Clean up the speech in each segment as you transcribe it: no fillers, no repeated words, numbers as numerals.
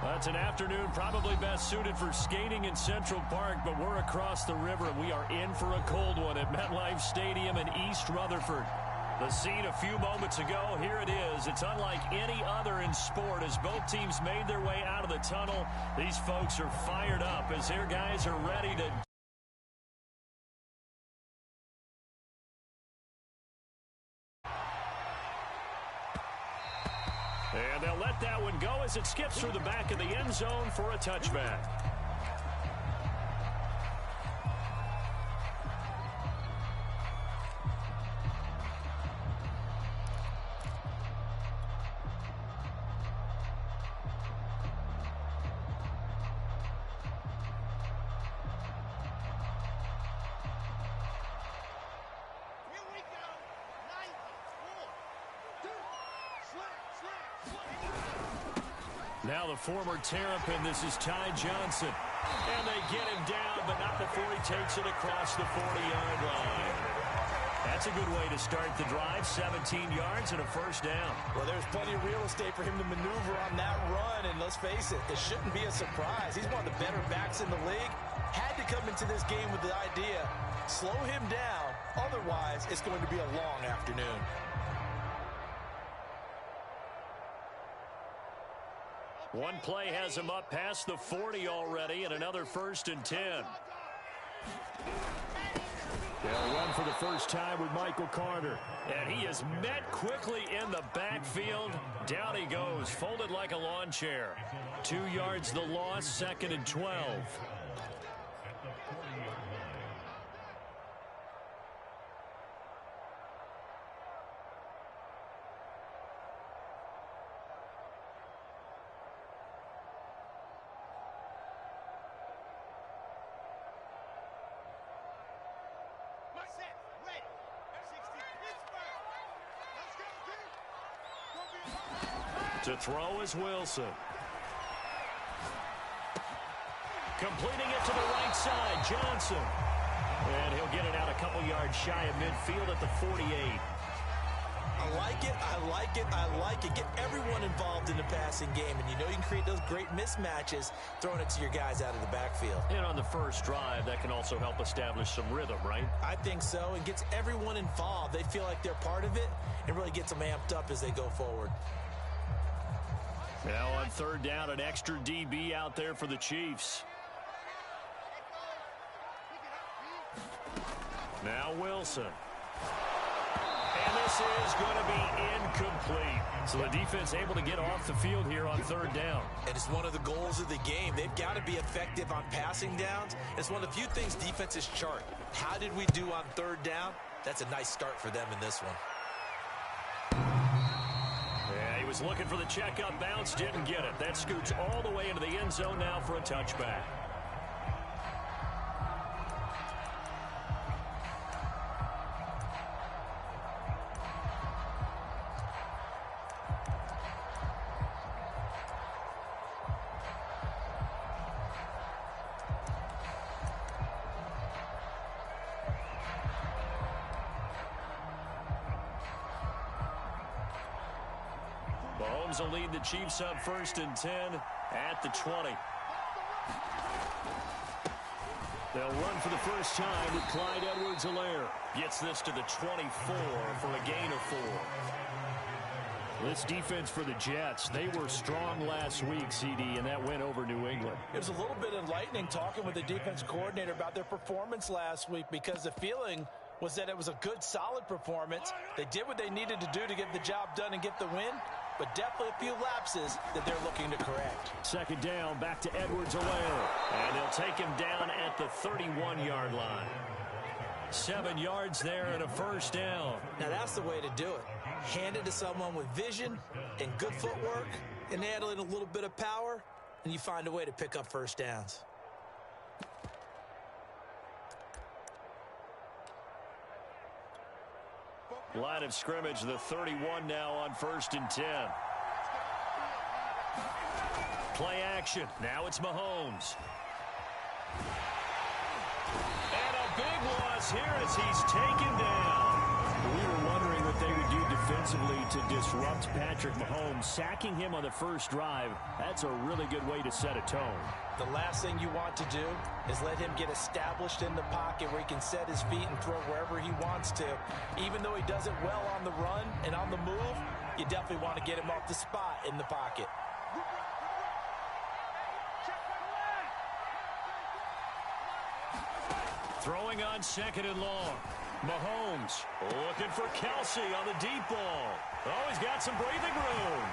That's an afternoon probably best suited for skating in Central Park, but we're across the river, and we are in for a cold one at MetLife Stadium in East Rutherford. The scene a few moments ago, here it is. It's unlike any other in sport as both teams made their way out of the tunnel. These folks are fired up as their guys are ready to... And they'll let that one go as it skips through the back of the end zone for a touchback. Now the former Terrapin, this is Ty Johnson. And they get him down, but not before he takes it across the 40-yard line. That's a good way to start the drive, 17 yards and a first down. Well, there's plenty of real estate for him to maneuver on that run, and let's face it, it shouldn't be a surprise. He's one of the better backs in the league. Had to come into this game with the idea, slow him down, otherwise it's going to be a long afternoon. One play has him up past the 40 already, and another 1st and 10. They'll run for the first time with Michael Carter. And he is met quickly in the backfield. Down he goes, folded like a lawn chair. 2 yards the loss, 2nd and 12. To throw is Wilson. Completing it to the right side, Johnson. And he'll get it out a couple yards shy of midfield at the 48. I like it, I like it, I like it. Get everyone involved in the passing game, and you know you can create those great mismatches throwing it to your guys out of the backfield. And on the first drive, that can also help establish some rhythm, right? I think so. It gets everyone involved. They feel like they're part of it, and really gets them amped up as they go forward. Now on 3rd down, an extra DB out there for the Chiefs. Now Wilson. And this is going to be incomplete. So the defense able to get off the field here on 3rd down. And it's one of the goals of the game. They've got to be effective on passing downs. It's one of the few things defenses chart. How did we do on 3rd down? That's a nice start for them in this one. He was looking for the checkup bounce, didn't get it. That scoots all the way into the end zone now for a touchback. Mahomes will lead the Chiefs up 1st and 10 at the 20. They'll run for the first time with Clyde Edwards-Helaire. Gets this to the 24 for a gain of 4. This defense for the Jets, they were strong last week, CD, and that went over New England. It was a little bit enlightening talking with the defense coordinator about their performance last week, because the feeling was that it was a good, solid performance. They did what they needed to do to get the job done and get the win, but definitely a few lapses that they're looking to correct. 2nd down, back to Edwards-Helaire. And they'll take him down at the 31-yard line. 7 yards there and a first down. Now that's the way to do it. Hand it to someone with vision and good footwork, and add in a little bit of power, and you find a way to pick up first downs. Line of scrimmage, the 31 now on 1st and 10. Play action. Now it's Mahomes. And a big loss here as he's taken down. We were wondering what they would do defensively to disrupt Patrick Mahomes? Sacking him on the first drive, that's a really good way to set a tone. The last thing you want to do is let him get established in the pocket where he can set his feet and throw wherever he wants to. Even though he does it well on the run and on the move, you definitely want to get him off the spot in the pocket. Throwing on second and long. Mahomes looking for Kelsey on the deep ball. Oh, he's got some breathing room.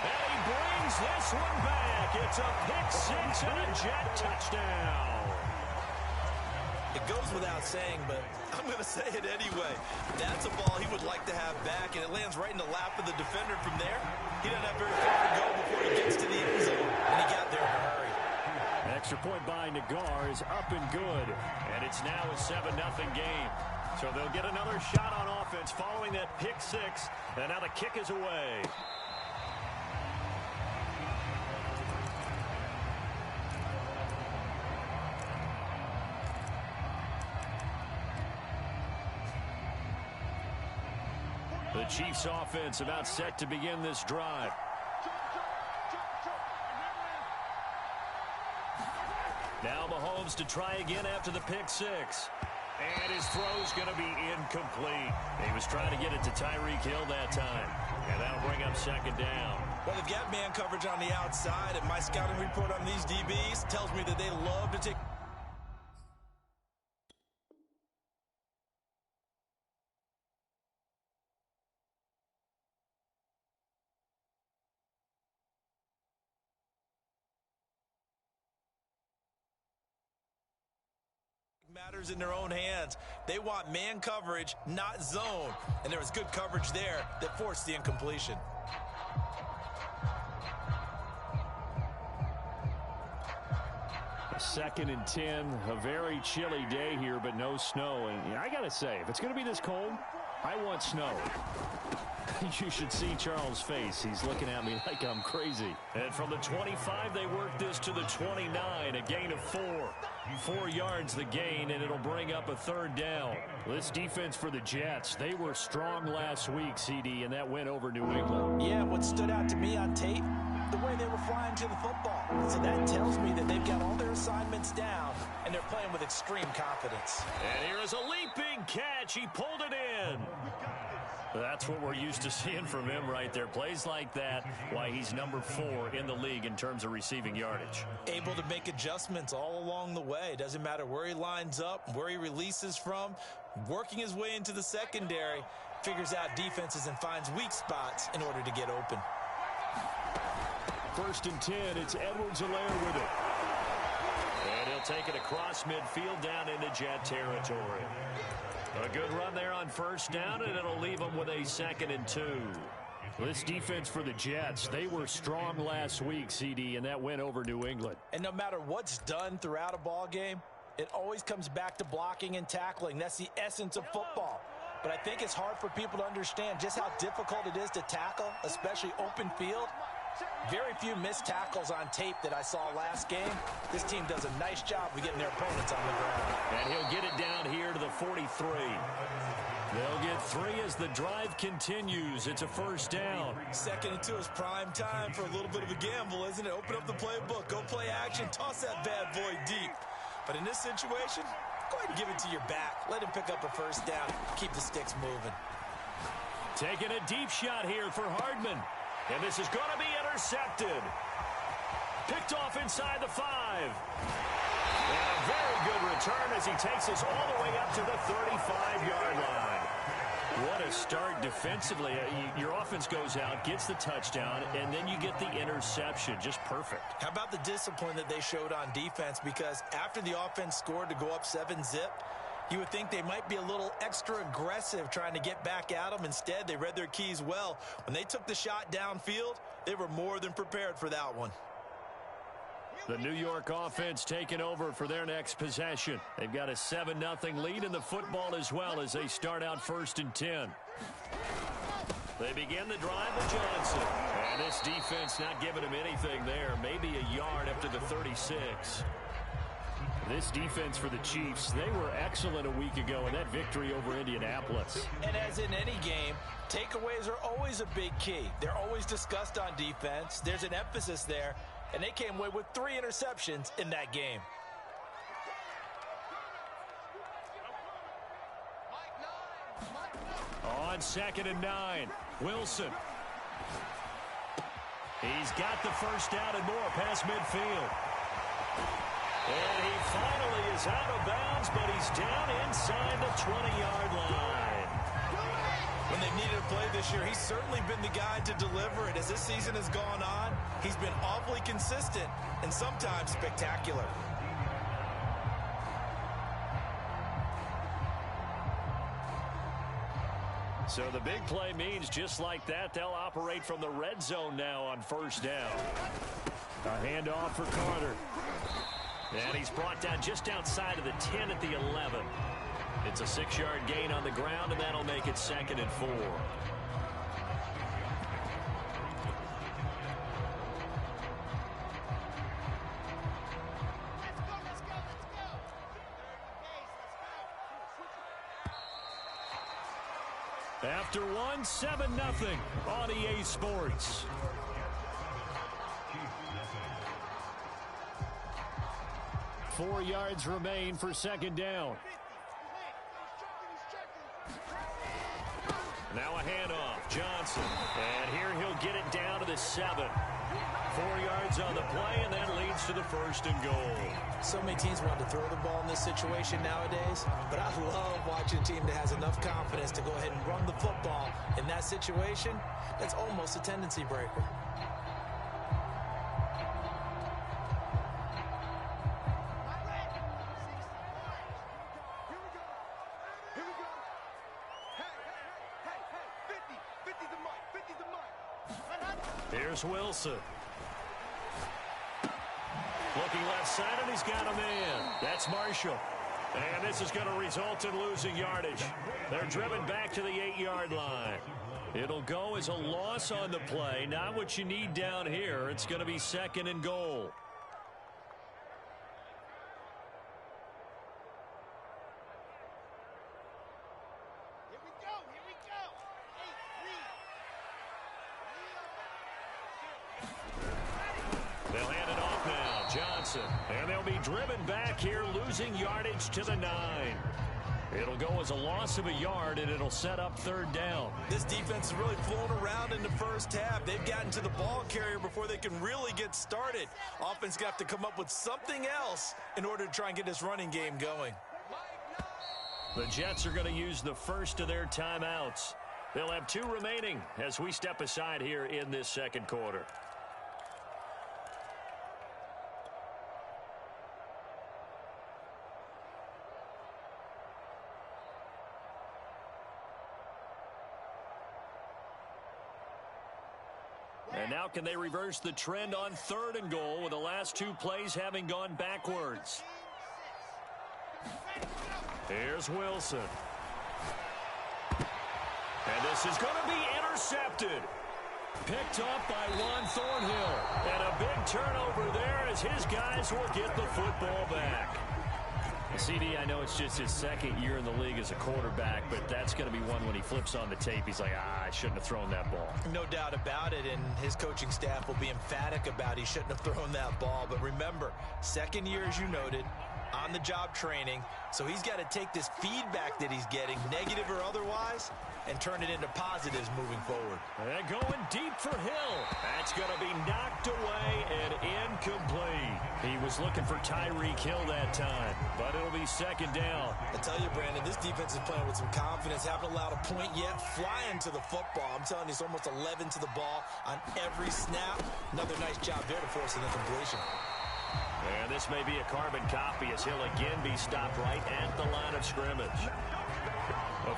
And he brings this one back. It's a pick six and a Jet touchdown. It goes without saying, but I'm going to say it anyway. That's a ball he would like to have back, and it lands right in the lap of the defender from there. He doesn't have very far to go before he gets to the end zone, and he got there in a hurry. Extra point by Nagar is up and good, and it's now a 7-0 game. So they'll get another shot on offense following that pick six, and now the kick is away. The Chiefs offense about set to begin this drive. Now Mahomes to try again after the pick six. And his throw's going to be incomplete. He was trying to get it to Tyreek Hill that time. And that'll bring up second down. Well, they've got man coverage on the outside, and my scouting report on these DBs tells me that they love to take matters in their own hands. They want man coverage, not zone. And there was good coverage there that forced the incompletion. Second and 10, a very chilly day here, but no snow. And I got to say, if it's going to be this cold, I want snow. You should see Charles' face. He's looking at me like I'm crazy. And from the 25, they work this to the 29, a gain of 4. 4 yards the gain, and it'll bring up a third down. This defense for the Jets, they were strong last week, CD, and that went over New England. Yeah, what stood out to me on tape, the way they were flying to the football. So that tells me that they've got all their assignments down, and they're playing with extreme confidence. And here is a leaping catch. He pulled it in. That's what we're used to seeing from him right there. Plays like that, why he's number 4 in the league in terms of receiving yardage. Able to make adjustments all along the way. Doesn't matter where he lines up, where he releases from. Working his way into the secondary, figures out defenses and finds weak spots in order to get open. First and 10, it's Edwards-Helaire with it. And he'll take it across midfield down into Jet territory. A good run there on first down, and it'll leave them with a second and 2. This defense for the Jets, they were strong last week, CD, and that went over New England. And no matter what's done throughout a ball game, it always comes back to blocking and tackling. That's the essence of football. But I think it's hard for people to understand just how difficult it is to tackle, especially open field. Very few missed tackles on tape that I saw last game. This team does a nice job of getting their opponents on the ground. And he'll get it down here to the 43. They'll get 3 as the drive continues. It's a first down. Second and 2 is prime time for a little bit of a gamble, isn't it? Open up the playbook, go play action, toss that bad boy deep. But in this situation, go ahead and give it to your back. Let him pick up a first down. Keep the sticks moving. Taking a deep shot here for Hardman. And this is going to be intercepted. Picked off inside the 5. And a very good return as he takes us all the way up to the 35-yard line. What a start defensively. Your offense goes out, gets the touchdown, and then you get the interception. Just perfect. How about the discipline that they showed on defense? Because after the offense scored to go up 7-zip, you would think they might be a little extra aggressive trying to get back at them. Instead, they read their keys well. When they took the shot downfield, they were more than prepared for that one. The New York offense taking over for their next possession. They've got a 7-0 lead in the football as well as they start out first and 10. They begin the drive with Johnson. And this defense not giving him anything there. Maybe a yard up to the 36. This defense for the Chiefs, they were excellent a week ago in that victory over Indianapolis. And as in any game, takeaways are always a big key. They're always discussed on defense. There's an emphasis there, and they came away with 3 interceptions in that game. On 2nd and 9, Wilson. He's got the first down and more past midfield. And he finally is out of bounds, but he's down inside the 20-yard line. When they've needed a play this year, he's certainly been the guy to deliver it. As this season has gone on, he's been awfully consistent and sometimes spectacular. So the big play means just like that, they'll operate from the red zone now on first down. A handoff for Carter. And he's brought down just outside of the 10 at the 11. It's a 6-yard gain on the ground, and that'll make it 2nd and 4. After one, 7-0 on EA Sports. Four yards remain for 2nd down. Now a handoff, Johnson. And here he'll get it down to the 7. 4 yards on the play, and that leads to the 1st and goal. So many teams want to throw the ball in this situation nowadays, but I love watching a team that has enough confidence to go ahead and run the football. In that situation, that's almost a tendency breaker. Here's Wilson. Looking left side, and he's got a man. That's Marshall. And this is going to result in losing yardage. They're driven back to the 8-yard line. It'll go as a loss on the play. Not what you need down here. It's going to be 2nd and goal. They'll hand it off now, Johnson. And they'll be driven back here, losing yardage to the 9. It'll go as a loss of a yard, and it'll set up 3rd down. This defense has really flown around in the first half. They've gotten to the ball carrier before they can really get started. Offense got to come up with something else in order to try and get this running game going. The Jets are going to use the first of their timeouts. They'll have 2 remaining as we step aside here in this 2nd quarter. And now can they reverse the trend on 3rd and goal with the last 2 plays having gone backwards? Here's Wilson. And this is going to be intercepted. Picked up by Juan Thornhill. And a big turnover there as his guys will get the football back. CD, I know it's just his 2nd year in the league as a quarterback, but that's going to be one when he flips on the tape. He's like, I shouldn't have thrown that ball. No doubt about it, and his coaching staff will be emphatic about he shouldn't have thrown that ball. But remember, 2nd year, as you noted, on-the-job training, so he's got to take this feedback that he's getting, negative or otherwise, and turn it into positives moving forward. And going deep for Hill. That's going to be knocked away and incomplete. He was looking for Tyreek Hill that time, but it'll be 2nd down. I tell you, Brandon, this defense is playing with some confidence. Haven't allowed a point yet. Flying to the football. I'm telling you, it's almost 11 to the ball on every snap. Another nice job there to force an incompletion. And this may be a carbon copy as he'll again be stopped right at the line of scrimmage.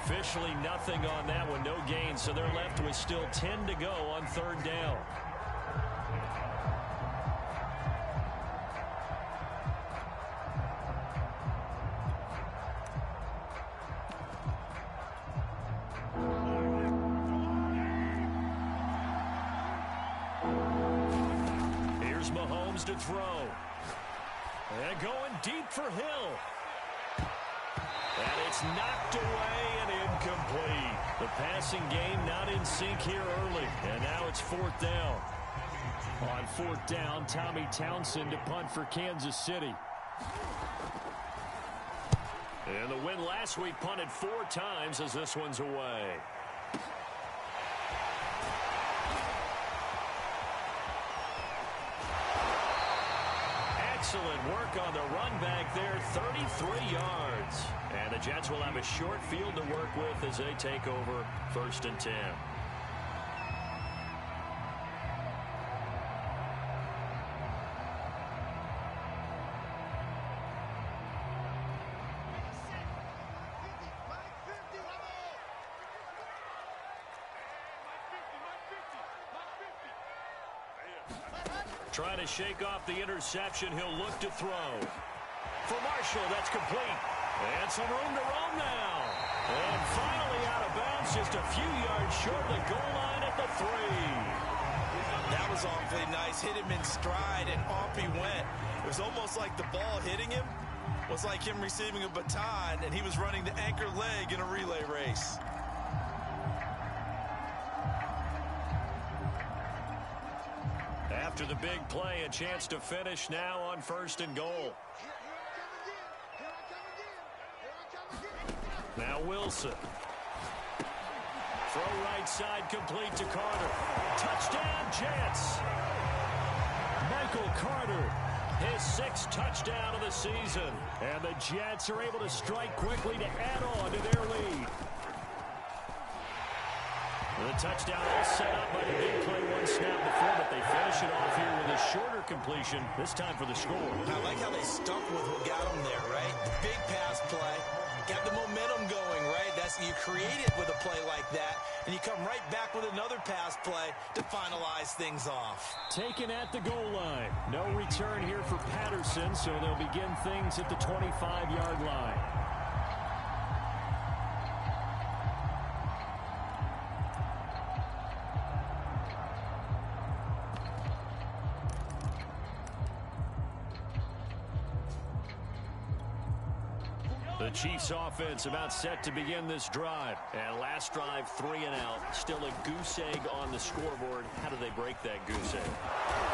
Officially nothing on that one, no gain, so they're left with still 10 to go on 3rd down. Here's Mahomes to throw. And going deep for Hill. And it's knocked away and incomplete. The passing game not in sync here early. And now it's fourth down. On fourth down, Tommy Townsend to punt for Kansas City. And the win last week punted 4 times as this one's away. Excellent work on the run back there, 33 yards. And the Jets will have a short field to work with as they take over 1st and 10. Trying to shake off the interception. He'll look to throw. For Marshall, that's complete. And some room to roam now. And finally out of bounds, just a few yards short of the goal line at the 3. That was awfully nice. Hit him in stride, and off he went. It was almost like the ball hitting him was like him receiving a baton, and he was running the anchor leg in a relay race. After the big play, a chance to finish now on 1st and goal. Now Wilson. Throw right side complete to Carter. Touchdown Jets. Michael Carter, his 6th touchdown of the season. And the Jets are able to strike quickly to add on to their lead. The touchdown all set up by the big play one snap before, but they finish it off here with a shorter completion, this time for the score. I like how they stuck with what got them there, right? The big pass play, got the momentum going, right? That's you create it with a play like that, and you come right back with another pass play to finalize things off. Taken at the goal line. No return here for Patterson, so they'll begin things at the 25-yard line. The Chiefs offense about set to begin this drive. And last drive, 3 and out. Still a goose egg on the scoreboard. How do they break that goose egg?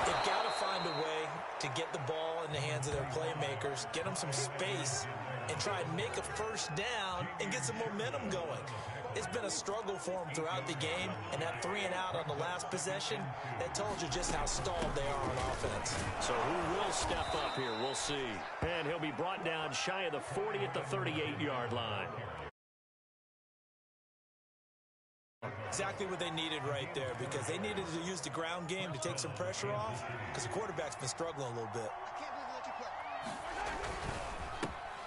They've got to find a way to get the ball in the hands of their playmakers, get them some space, and try and make a first down and get some momentum going. It's been a struggle for them throughout the game, and that 3 and out on the last possession, that told you just how stalled they are on offense. So who will step up here? We'll see. And he'll be brought down shy of the 40 at the 38-yard line. Exactly what they needed right there, because they needed to use the ground game to take some pressure off, because the quarterback's been struggling a little bit.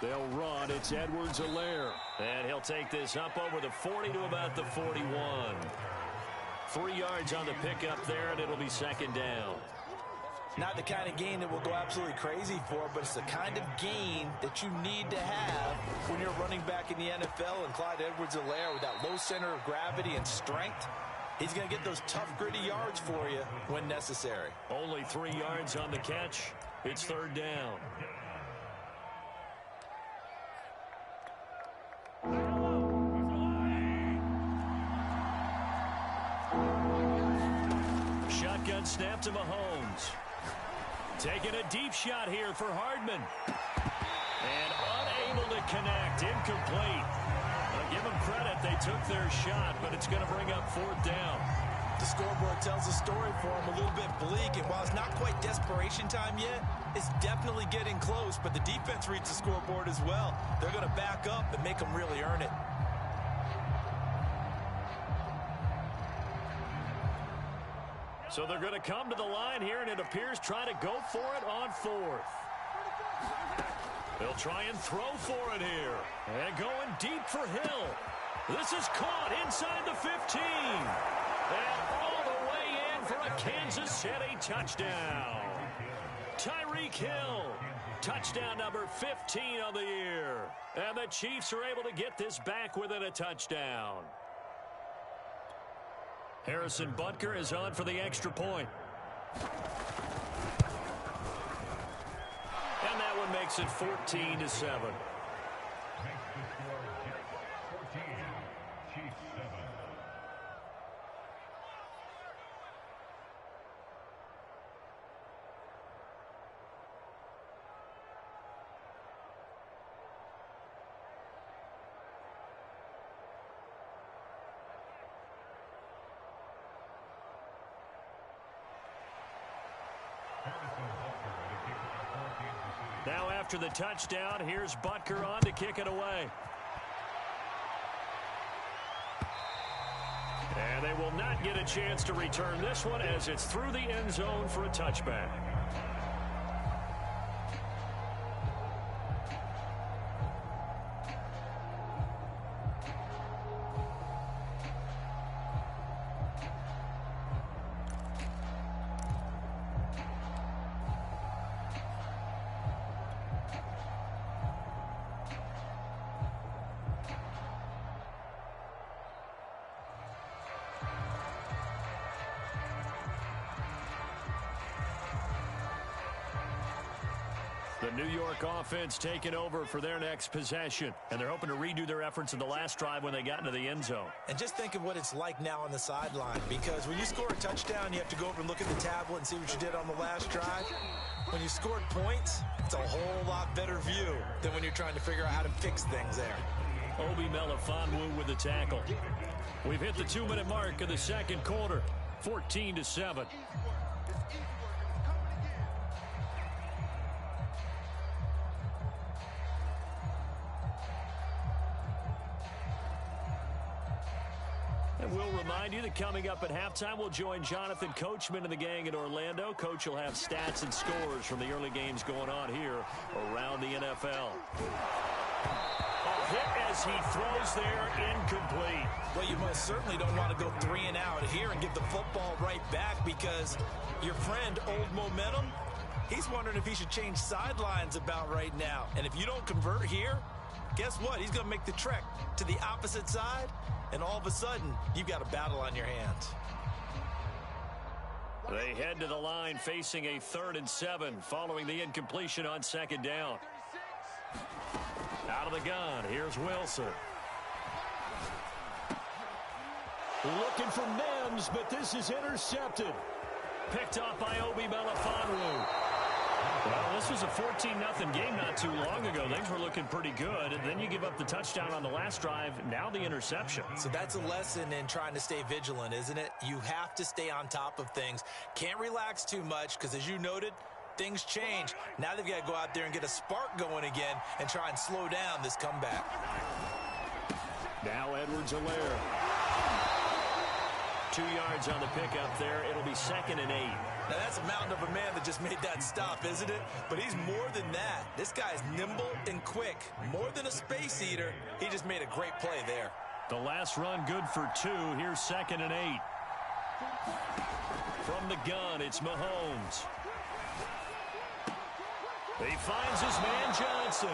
They'll run. It's Edwards-Helaire. And he'll take this up over the 40 to about the 41. 3 yards on the pickup there, and it'll be 2nd down. Not the kind of gain that we'll go absolutely crazy for, but it's the kind of gain that you need to have when you're running back in the NFL. And Clyde Edwards-Helaire, with that low center of gravity and strength, he's going to get those tough, gritty yards for you when necessary. Only 3 yards on the catch. It's 3rd down. Shotgun snap to Mahomes. Taking a deep shot here for Hardman. And unable to connect. Incomplete. I'll give them credit. They took their shot, but it's going to bring up 4th down. The scoreboard tells a story for them, a little bit bleak. And while it's not quite desperation time yet, it's definitely getting close. But the defense reads the scoreboard as well. They're going to back up and make them really earn it. So they're going to come to the line here, and it appears trying to go for it on 4th. They'll try and throw for it here. And going deep for Hill. This is caught inside the 15. And all the way in for a Kansas City touchdown. Tyreek Hill. Touchdown number 15 on the year. And the Chiefs are able to get this back within a touchdown. Harrison Butker is on for the extra point. And that one makes it 14-7. Now after the touchdown, here's Butker on to kick it away. And they will not get a chance to return this one as it's through the end zone for a touchback. The New York offense taking over for their next possession. And they're hoping to redo their efforts in the last drive when they got into the end zone. And just think of what it's like now on the sideline. Because when you score a touchdown, you have to go over and look at the tablet and see what you did on the last drive. When you scored points, it's a whole lot better view than when you're trying to figure out how to fix things there. Obi Melifonwu with the tackle. We've hit the 2-minute mark of the second quarter. 14-7. We'll remind you that coming up at halftime, we'll join Jonathan Coachman and the gang in Orlando. Coach will have stats and scores from the early games going on here around the NFL. A hit as he throws there, incomplete. Well, you most certainly don't want to go 3 and out here and give the football right back because your friend, Old Momentum, he's wondering if he should change sidelines about right now. And if you don't convert here, guess what? He's going to make the trek to the opposite side. And all of a sudden, you've got a battle on your hands. They head to the line facing a 3rd and 7 following the incompletion on 2nd down. Out of the gun, here's Wilson. Looking for Mims, but this is intercepted. Picked off by Obi Melifonwu. Well, this was a 14-0 game not too long ago. Things were looking pretty good. And then you give up the touchdown on the last drive. Now the interception. So that's a lesson in trying to stay vigilant, isn't it? You have to stay on top of things. Can't relax too much because, as you noted, things change. Now they've got to go out there and get a spark going again and try and slow down this comeback. Now Edwards-Helaire. 2 yards on the pickup there. It'll be 2nd and 8. Now, that's a mountain of a man that just made that stop, isn't it? But he's more than that. This guy's nimble and quick. More than a space eater. He just made a great play there. The last run good for 2. Here's 2nd and 8. From the gun, it's Mahomes. He finds his man Johnson.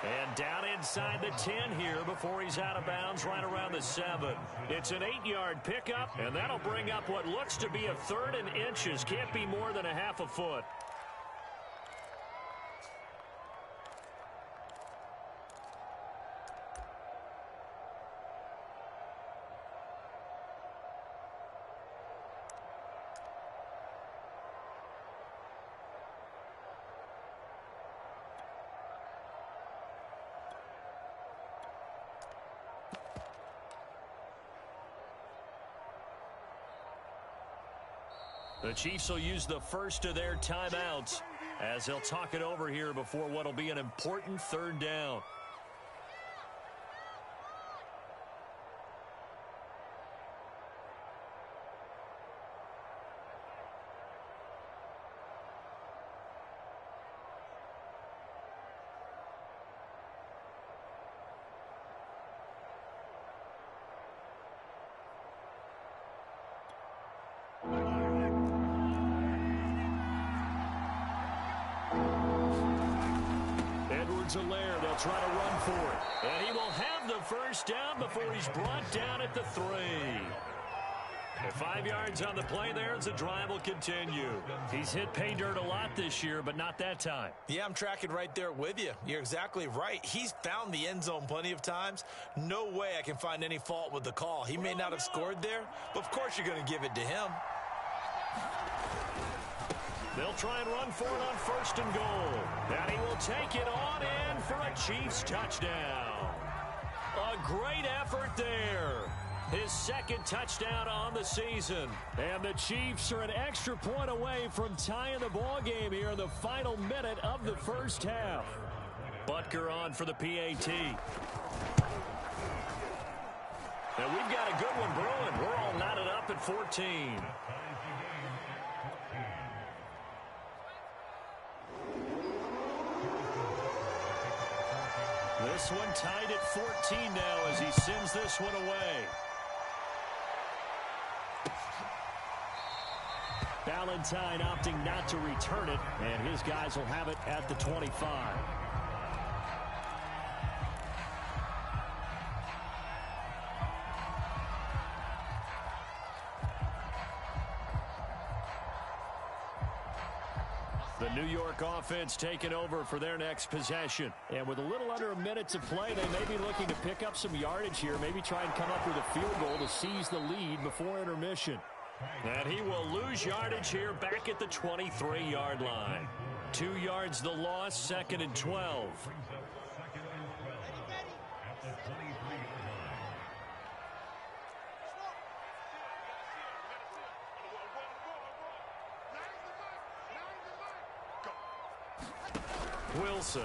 And down inside the 10 here before he's out of bounds right around the 7. It's an 8-yard pickup, and that'll bring up what looks to be a 3rd and inches. Can't be more than a half a foot. The Chiefs will use the first of their timeouts as they'll talk it over here before what will be an important 3rd down. Edwards-Helaire, they'll try to run for it. And he will have the first down before he's brought down at the 3. 5 yards on the play there as the drive will continue. He's hit pay dirt a lot this year, but not that time. Yeah, I'm tracking right there with you. You're exactly right. He's found the end zone plenty of times. No way I can find any fault with the call. He may not have scored there, but of course you're going to give it to him. They'll try and run for it on 1st and goal. And he will take it on in for a Chiefs touchdown. A great effort there. His 2nd touchdown on the season. And the Chiefs are an extra point away from tying the ball game here in the final minute of the 1st half. Butker on for the PAT. And we've got a good one brewing. We're all knotted up at 14. This one tied at 14 now as he sends this one away. Valentine opting not to return it, and his guys will have it at the 25. The New York offense taking over for their next possession. And with a little under a minute to play, they may be looking to pick up some yardage here, maybe try and come up with a field goal to seize the lead before intermission. And he will lose yardage here back at the 23-yard line. 2 yards the loss, 2nd and 12. Wilson.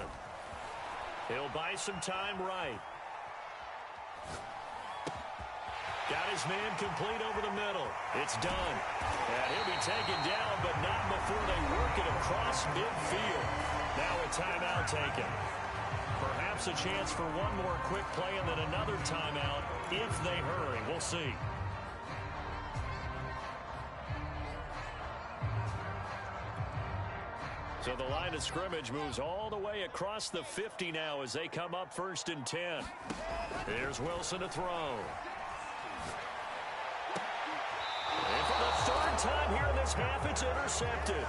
He'll buy some time right. Got his man complete over the middle. It's done. And he'll be taken down, but not before they work it across midfield. Now a timeout taken. Perhaps a chance for one more quick play and then another timeout if they hurry. We'll see. So the line of scrimmage moves all the way across the 50 now as they come up 1st and 10. Here's Wilson to throw. And for the 3rd time here in this half, it's intercepted.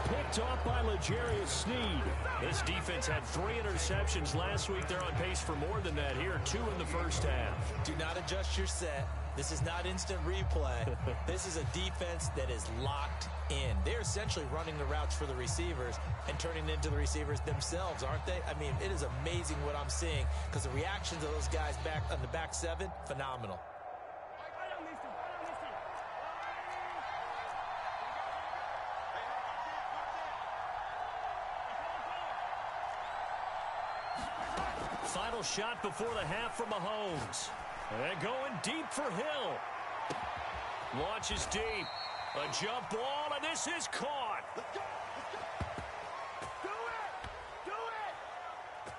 Picked off by L'Jarius Sneed. This defense had 3 interceptions last week. They're on pace for more than that here, 2 in the 1st half. Do not adjust your set. This is not instant replay. This is a defense that is locked in. They're essentially running the routes for the receivers and turning it into the receivers themselves, aren't they? I mean, it is amazing what I'm seeing because the reactions of those guys back on the back 7, phenomenal. Final shot before the half from Mahomes. And going deep for Hill. Launches deep. A jump ball, and this is caught. Let's go. Do it. Do it.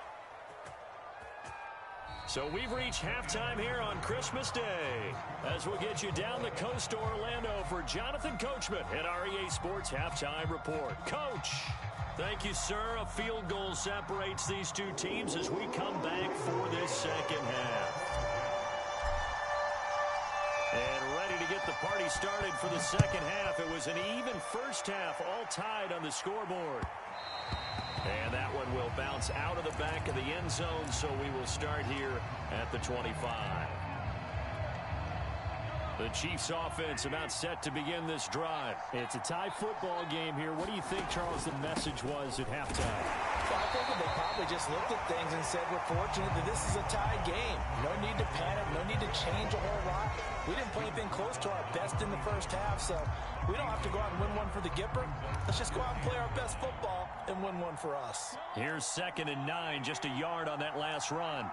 So we've reached halftime here on Christmas Day. As we'll get you down the coast to Orlando for Jonathan Coachman at our EA Sports Halftime Report. Coach. Thank you, sir. A field goal separates these two teams as we come back for this 2nd half. And ready to get the party started for the 2nd half. It was an even 1st half, all tied on the scoreboard. And that one will bounce out of the back of the end zone, so we will start here at the 25. The Chiefs offense about set to begin this drive. It's a tie football game here. What do you think, Charles, the message was at halftime? Well, I think they probably just looked at things and said, we're fortunate that this is a tie game. No need to panic. No need to change a whole lot. We didn't play anything close to our best in the 1st half, so we don't have to go out and win one for the Gipper. Let's just go out and play our best football and win one for us. Here's 2nd and 9, just a yard on that last run.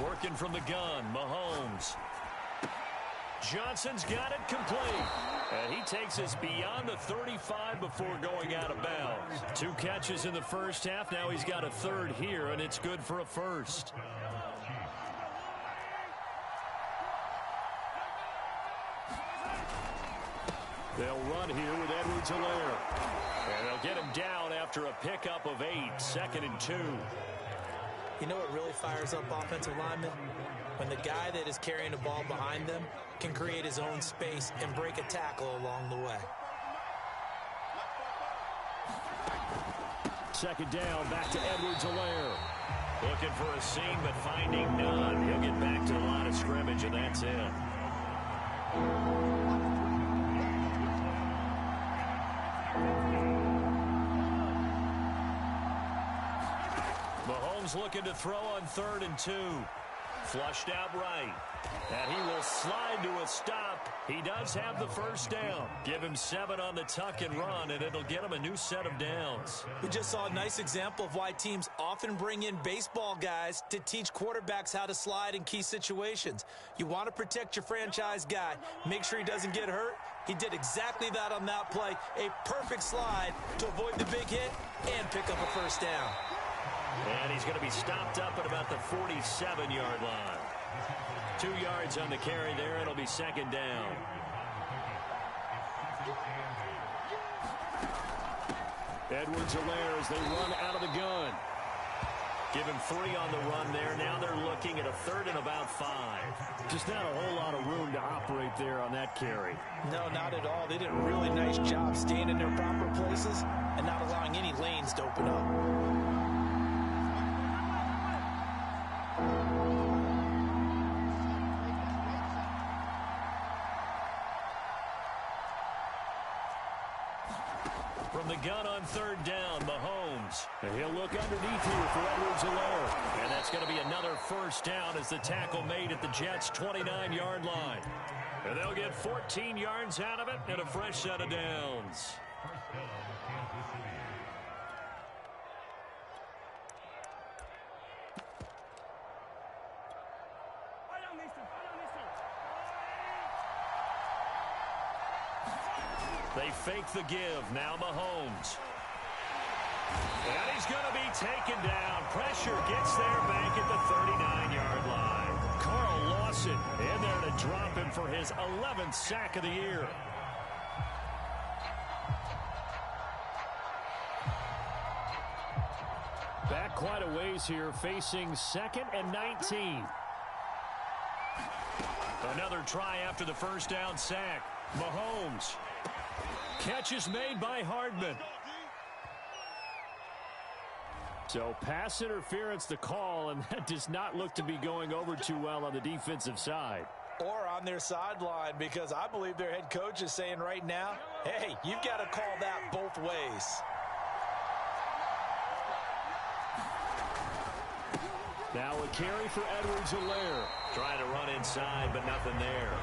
Working from the gun, Mahomes. Johnson's got it complete. And he takes us beyond the 35 before going out of bounds. 2 catches in the 1st half. Now he's got a 3rd here, and it's good for a 1st. They'll run here with Edwards-Helaire. And they'll get him down after a pickup of 8, 2nd and 2. You know what really fires up offensive linemen? when the guy that is carrying the ball behind them can create his own space and break a tackle along the way. Second down, back to Edwards-Helaire. Looking for a seam, but finding none. He'll get back to the line of scrimmage, and that's it. Mahomes looking to throw on 3rd and 2. Flushed out right. And he will slide to a stop. He does have the first down. Give him 7 on the tuck and run, and it'll get him a new set of downs. We just saw a nice example of why teams often bring in baseball guys to teach quarterbacks how to slide in key situations. You want to protect your franchise guy. Make sure he doesn't get hurt. He did exactly that on that play. A perfect slide to avoid the big hit and pick up a first down. And he's going to be stopped up at about the 47-yard line. 2 yards on the carry there. It'll be second down. Edwards-Helaire as they run out of the gun. Give him 3 on the run there. Now they're looking at a 3rd and about 5. Just not a whole lot of room to operate there on that carry. No, not at all. They did a really nice job staying in their proper places and not allowing any lanes to open up. From the gun on 3rd down, Mahomes. And he'll look underneath here for Edwards-Helaire. And that's going to be another first down as the tackle made at the Jets' 29-yard line. And they'll get 14 yards out of it and a fresh set of downs. They fake the give. Now Mahomes. And he's going to be taken down. Pressure gets there back at the 39-yard line. Carl Lawson in there to drop him for his 11th sack of the year. Back quite a ways here, facing 2nd and 19. Another try after the first down sack. Mahomes. Catch is made by Hardman. So pass interference the call, and that does not look to be going over too well on the defensive side. Or on their sideline, because I believe their head coach is saying right now, hey, you've got to call that both ways. Now a carry for Edwards-Helaire. Trying to run inside, but nothing there.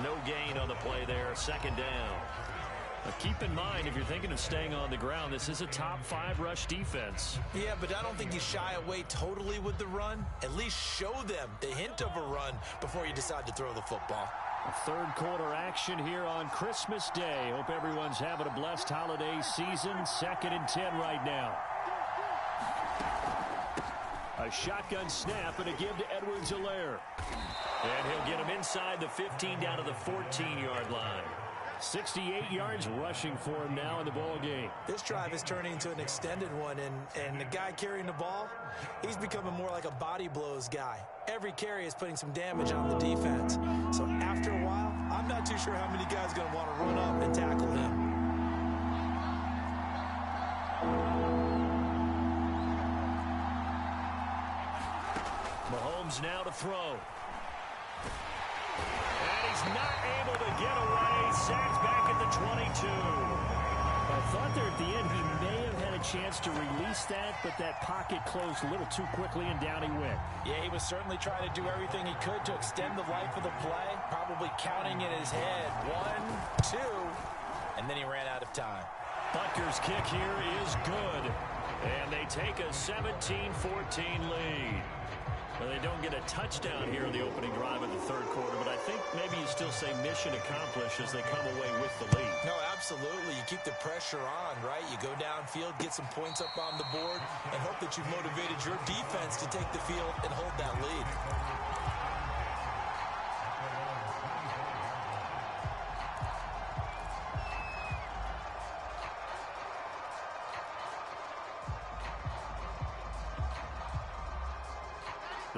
No gain on the play there. Second down. Now keep in mind, if you're thinking of staying on the ground, this is a top 5 rush defense. Yeah, but I don't think you shy away totally with the run. At least show them the hint of a run before you decide to throw the football. A 3rd quarter action here on Christmas Day. Hope everyone's having a blessed holiday season. 2nd and 10 right now. A shotgun snap and a give to Edwards-Helaire. And he'll get him inside the 15 down to the 14-yard line. 68 yards rushing for him now in the ball game. This drive is turning into an extended one, and the guy carrying the ball, he's becoming more like a body blows guy. Every carry is putting some damage on the defense. So after a while, I'm not too sure how many guys are going to want to run up and tackle him. Mahomes now to throw. And he's not able to get away. Sacked back at the 22. I thought there at the end he may have had a chance to release that, but that pocket closed a little too quickly and down he went. Yeah, he was certainly trying to do everything he could to extend the life of the play, probably counting in his head 1, 2, and then he ran out of time. Butker's kick here is good, and they take a 17-14 lead. Well, they don't get a touchdown here in the opening drive of the 3rd quarter, but I think maybe you still say mission accomplished as they come away with the lead. No, absolutely. You keep the pressure on, right? You go downfield, get some points up on the board, and hope that you've motivated your defense to take the field and hold that lead.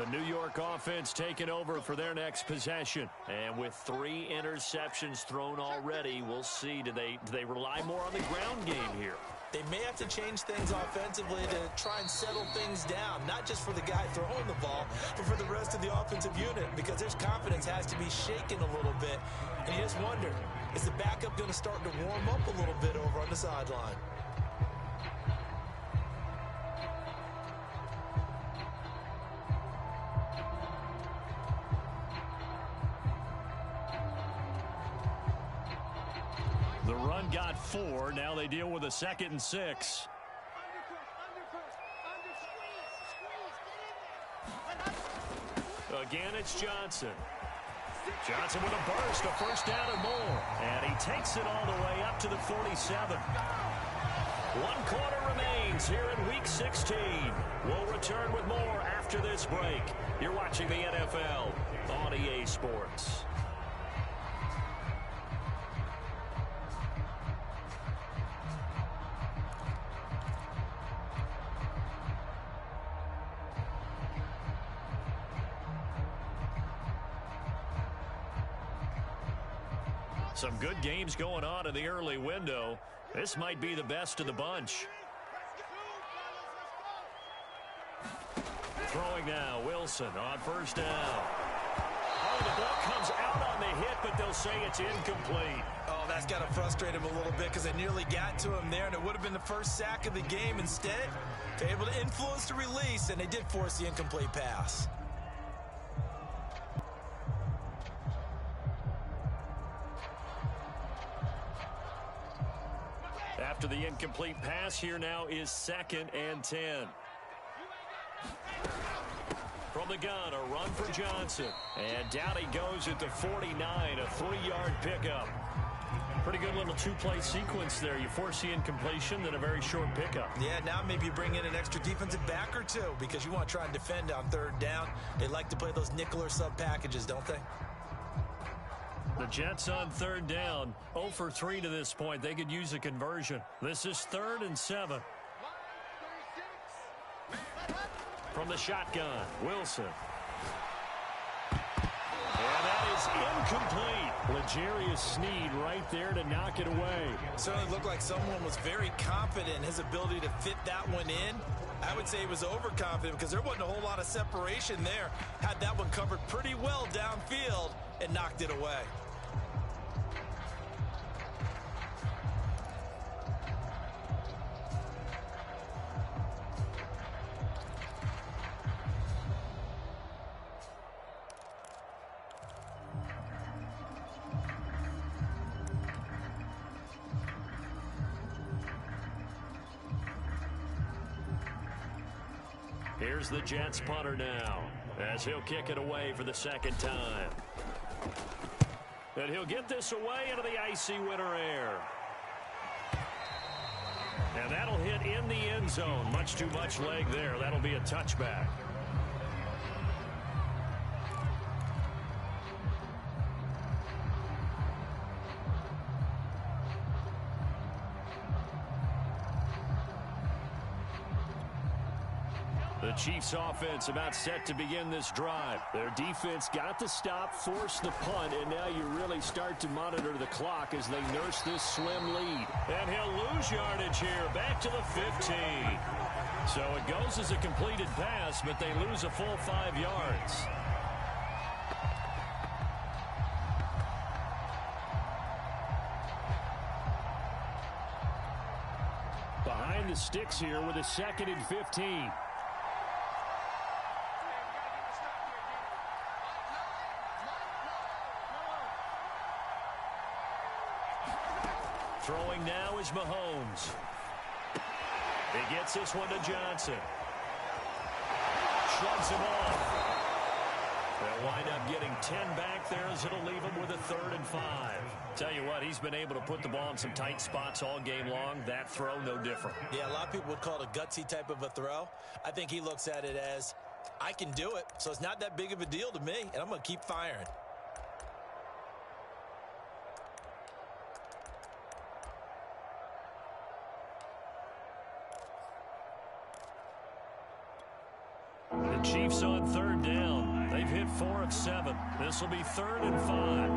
The New York offense taking over for their next possession. And with 3 interceptions thrown already, we'll see. Do they rely more on the ground game here? They may have to change things offensively to try and settle things down, not just for the guy throwing the ball, but for the rest of the offensive unit, because their confidence has to be shaken a little bit. And you just wonder, is the backup going to start to warm up a little bit over on the sideline? The run got 4. Now they deal with a 2nd and 6. Again, it's Johnson. Johnson with a burst, a first down and more. And he takes it all the way up to the 47. 1 quarter remains here in Week 16. We'll return with more after this break. You're watching the NFL on EA Sports. Some good games going on in the early window. This might be the best of the bunch. Throwing now, Wilson on first down. Oh, the ball comes out on the hit, but they'll say it's incomplete. Oh, that's got to frustrate him a little bit because they nearly got to him there, and it would have been the first sack of the game. Instead, they're able to influence the release, and they did force the incomplete pass. After the incomplete pass, here now is 2nd and 10. From the gun, a run for Johnson. And down he goes at the 49, a 3-yard pickup. Pretty good little 2-play sequence there. You force the incompletion, then a very short pickup. Yeah, now maybe you bring in an extra defensive back or 2 because you want to try and defend on 3rd down. They like to play those nickel or sub packages, don't they? The Jets on 3rd down, 0 for 3 to this point. They could use a conversion. This is 3rd and 7. From the shotgun, Wilson. And that is incomplete. L'Jarius Sneed right there to knock it away. Certainly looked like someone was very confident in his ability to fit that one in. I would say he was overconfident because there wasn't a whole lot of separation there. Had that one covered pretty well downfield and knocked it away. Here's the Jets punter now, as he'll kick it away for the 2nd time. And he'll get this away into the icy winter air. And that'll hit in the end zone. Much too much leg there. That'll be a touchback. The Chiefs offense about set to begin this drive. Their defense got the stop, forced the punt, and now you really start to monitor the clock as they nurse this slim lead. And he'll lose yardage here, back to the 15. So it goes as a completed pass, but they lose a full 5 yards. Behind the sticks here with a 2nd and 15. Throwing now is Mahomes. He gets this one to Johnson. Shrugs him off. They'll wind up getting 10 back there as it'll leave him with a 3rd and 5. Tell you what, he's been able to put the ball in some tight spots all game long. That throw, no different. Yeah, a lot of people would call it a gutsy type of a throw. I think he looks at it as, I can do it, so it's not that big of a deal to me, and I'm going to keep firing. The Chiefs on third down. They've hit 4 of 7. This will be 3rd and 5.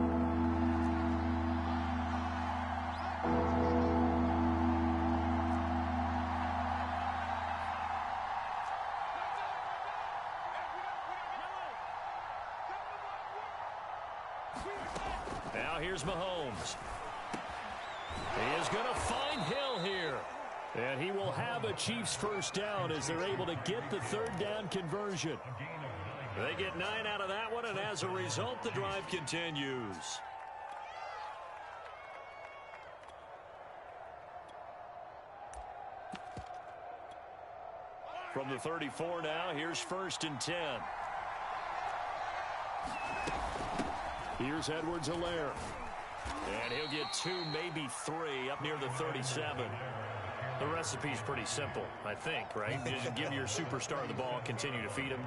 Now here's Mahomes. He is going to find Hill here. And he will have a Chiefs first down as they're able to get the 3rd down conversion. They get 9 out of that one, and as a result, the drive continues. From the 34 now, here's 1st and 10. Here's Edwards-Helaire. And he'll get 2, maybe 3 up near the 37. The recipe's pretty simple, I think, right? Just give your superstar the ball, continue to feed him.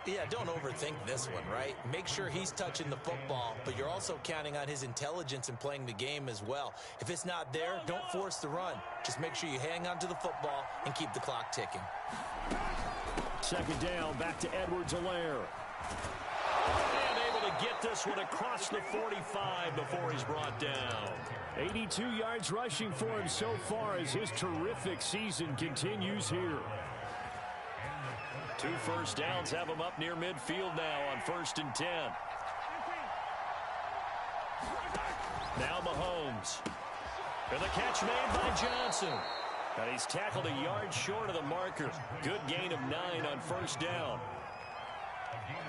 Yeah, don't overthink this one, right? Make sure he's touching the football, but you're also counting on his intelligence in playing the game as well. If it's not there, don't force the run. Just make sure you hang on to the football and keep the clock ticking. 2nd down, back to Edwards-Helaire. And able to get this one across the 45 before he's brought down. 82 yards rushing for him so far as his terrific season continues here. 2 first downs have him up near midfield now on 1st and 10. Now Mahomes. And the catch made by Johnson. And he's tackled a yard short of the marker. Good gain of 9 on 1st down.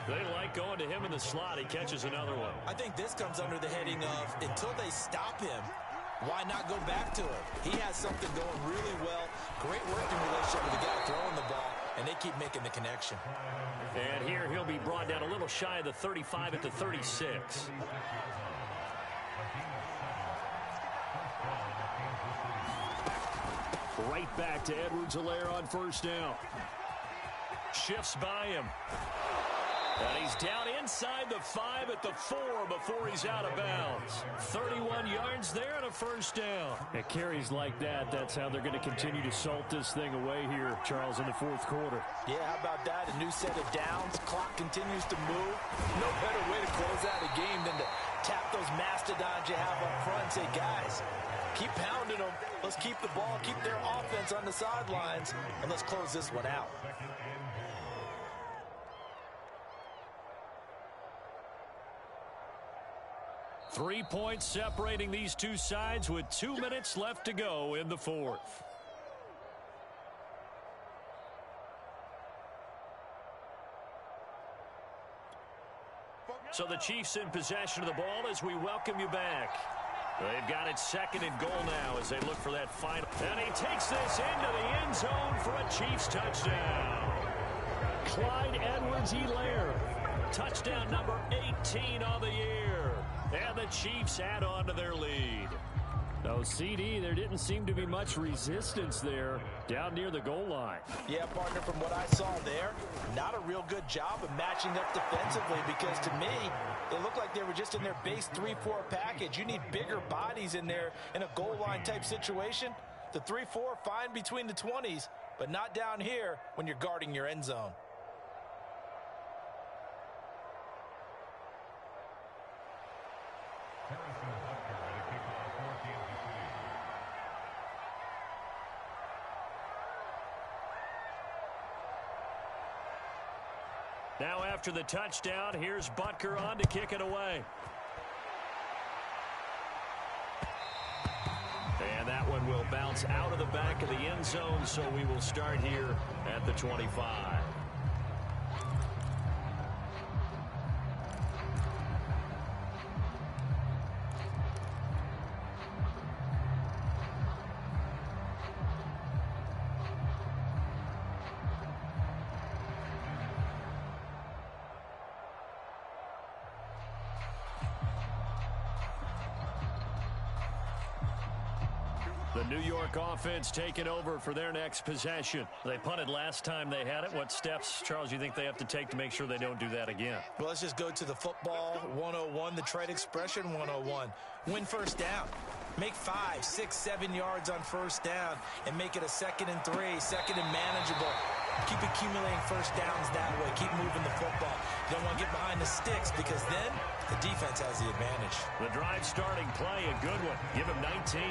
They like going to him in the slot. He catches another one. I think this comes under the heading of until they stop him, why not go back to him? He has something going really well. Great working relationship with the guy throwing the ball, and they keep making the connection. And here he'll be brought down a little shy of the 35 at the 36. Right back to Edwards-Helaire on 1st down. Shifts by him. And he's down inside the 5 at the 4 before he's out of bounds. 31 yards there and a 1st down. At carries like that, that's how they're going to continue to salt this thing away here, Charles, in the 4th quarter. Yeah, how about that? A new set of downs. Clock continues to move. No better way to close out a game than to tap those mastodons you have up front and say, guys, keep pounding them. Let's keep the ball, keep their offense on the sidelines, and let's close this one out. Three points separating these two sides with 2 minutes left to go in the 4th. So the Chiefs in possession of the ball as we welcome you back. They've got it 2nd and goal now as they look for that final. And he takes this into the end zone for a Chiefs touchdown. Clyde Edwards-Helaire. Touchdown number 18 on the year. And the Chiefs add on to their lead. No, CD, there didn't seem to be much resistance there down near the goal line. Yeah, partner, from what I saw there, not a real good job of matching up defensively because to me, it looked like they were just in their base 3-4 package. You need bigger bodies in there in a goal line type situation. The 3-4, fine between the 20s, but not down here when you're guarding your end zone. Now after the touchdown, here's Butker on to kick it away. And that one will bounce out of the back of the end zone, so we will start here at the 25. The New York offense taking over for their next possession. They punted last time they had it. What steps, Charles, you think they have to take to make sure they don't do that again? Well, let's just go to the football 101, the trade expression 101. Win 1st down. Make 5, 6, 7 yards on 1st down and make it a 2nd and 3, 2nd and manageable. Keep accumulating first downs that way. Keep moving the football. You don't want to get behind the sticks because then the defense has the advantage. The drive starting play, a good one. Give him 19.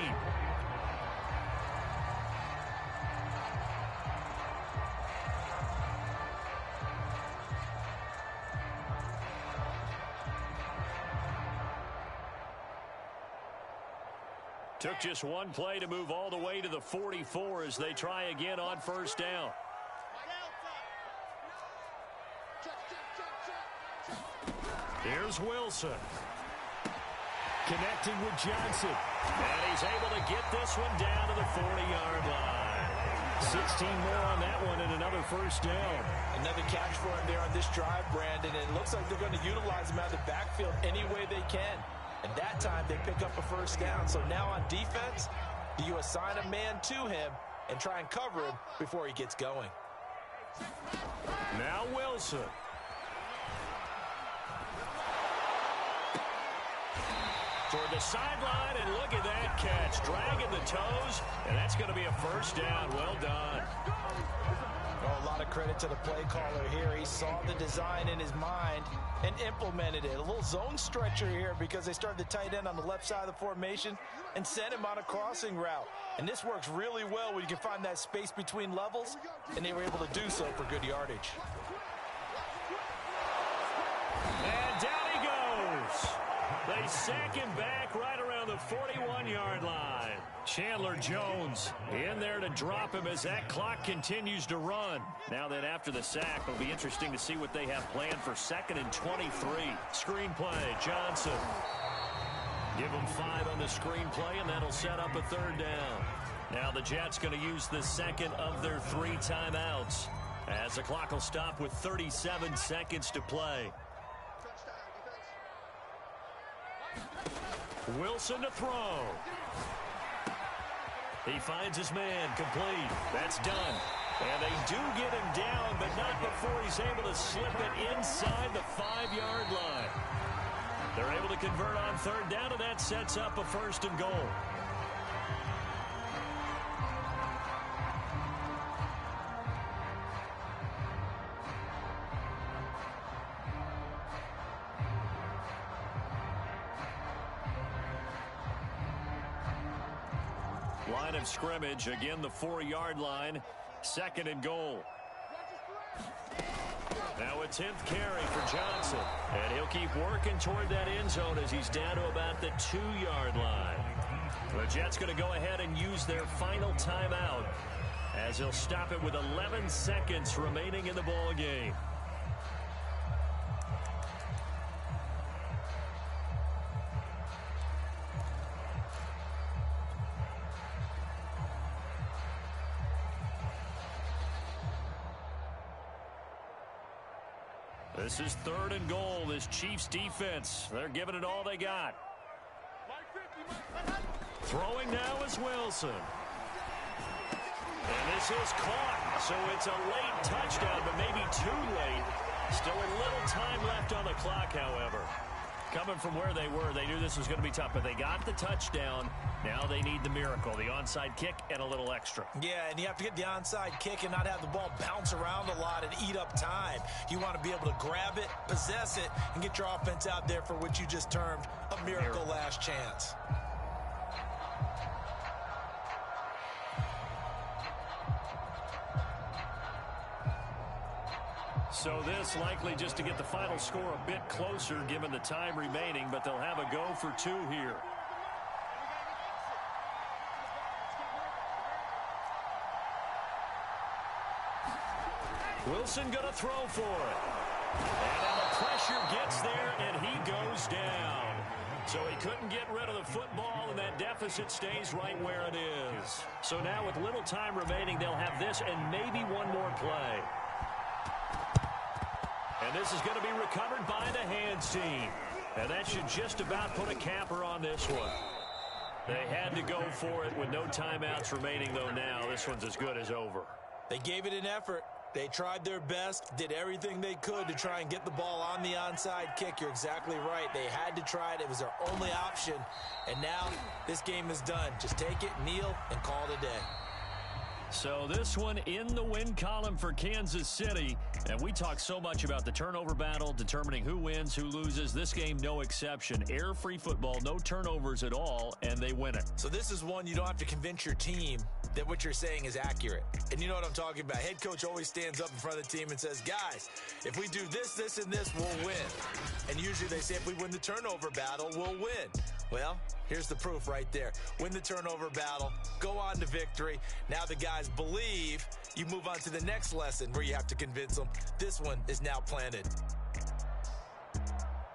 Took just one play to move all the way to the 44 as they try again on first down. Here's Wilson. Connecting with Johnson. And he's able to get this one down to the 40-yard line. 16 more on that one and another first down. Another catch for him there on this drive, Brandon. And it looks like they're going to utilize him out of the backfield any way they can. And that time they pick up a first down. So now on defense, you assign a man to him and try and cover him before he gets going. Now Wilson. Toward the sideline, and look at that catch. Dragging the toes, and that's going to be a first down. Well done. Oh, a lot of credit to the play caller here. He saw the design in his mind and implemented it. A little zone stretcher here because they started the tight end on the left side of the formation and sent him on a crossing route. And this works really well when you can find that space between levels, and they were able to do so for good yardage. And down he goes. They sack him back right around the 41-yard line. Chandler Jones in there to drop him as that clock continues to run. Now then, after the sack, it'll be interesting to see what they have planned for 2nd and 23. Screenplay, Johnson. Give him 5 on the screenplay, and that'll set up a 3rd down. Now the Jets going to use the second of their 3 timeouts as the clock will stop with 37 seconds to play. Wilson to throw. He finds his man, complete. That's done. And they do get him down, but not before he's able to slip it inside the 5-yard line. They're able to convert on 3rd down, and that sets up a 1st and goal. Line of scrimmage, again the 4-yard line, 2nd and goal. Now a 10th carry for Johnson, and he'll keep working toward that end zone as he's down to about the 2-yard line. The Jets going to go ahead and use their final timeout as he'll stop it with 11 seconds remaining in the ball game. This is 3rd and goal. This Chiefs defense, they're giving it all they got. Throwing now is Wilson. And this is caught. So it's a late touchdown, but maybe too late. Still a little time left on the clock, however. Coming from where they were, they knew this was going to be tough, but they got the touchdown. Now they need the miracle, the onside kick and a little extra. Yeah, and you have to get the onside kick and not have the ball bounce around a lot and eat up time. You want to be able to grab it, possess it, and get your offense out there for what you just termed a miracle last chance. So this likely just to get the final score a bit closer given the time remaining, but they'll have a go for 2 here. Wilson going to throw for it. And now the pressure gets there, and he goes down. So he couldn't get rid of the football, and that deficit stays right where it is. So now with little time remaining, they'll have this and maybe one more play. And this is going to be recovered by the hands team. And that should just about put a capper on this one. They had to go for it with no timeouts remaining, though now this one's as good as over. They gave it an effort. They tried their best, did everything they could to try and get the ball on the onside kick. You're exactly right. They had to try it. It was their only option. And now this game is done. Just take it, kneel, and call it a day. So this one in the win column for Kansas City. And we talk so much about the turnover battle, determining who wins, who loses. This game, no exception. Air-free football, no turnovers at all, and they win it. So this is one you don't have to convince your team that what you're saying is accurate. And you know what I'm talking about. Head coach always stands up in front of the team and says, guys, if we do this, this, and this, we'll win. And usually they say if we win the turnover battle, we'll win. Well, here's the proof right there. Win the turnover battle, go on to victory. Now the guys believe. You move on to the next lesson where you have to convince them. This one is now planted.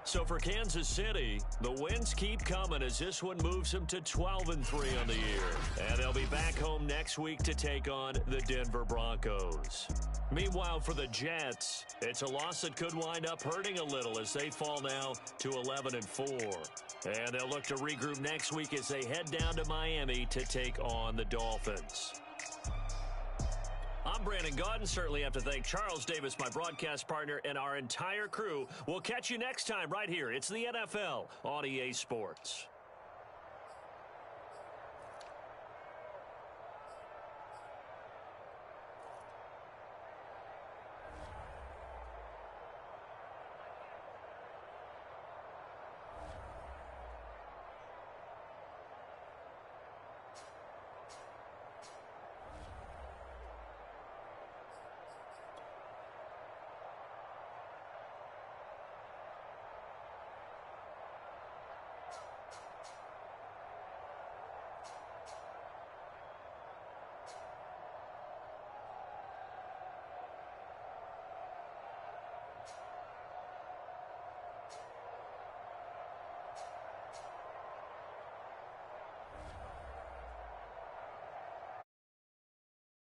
So for Kansas City, the wins keep coming as this one moves them to 12-3 on the year. And they'll be back home next week to take on the Denver Broncos. Meanwhile, for the Jets, it's a loss that could wind up hurting a little as they fall now to 11-4. And they'll look to regroup next week as they head down to Miami to take on the Dolphins. I'm Brandon Gaudin. Certainly have to thank Charles Davis, my broadcast partner, and our entire crew. We'll catch you next time right here. It's the NFL on EA Sports.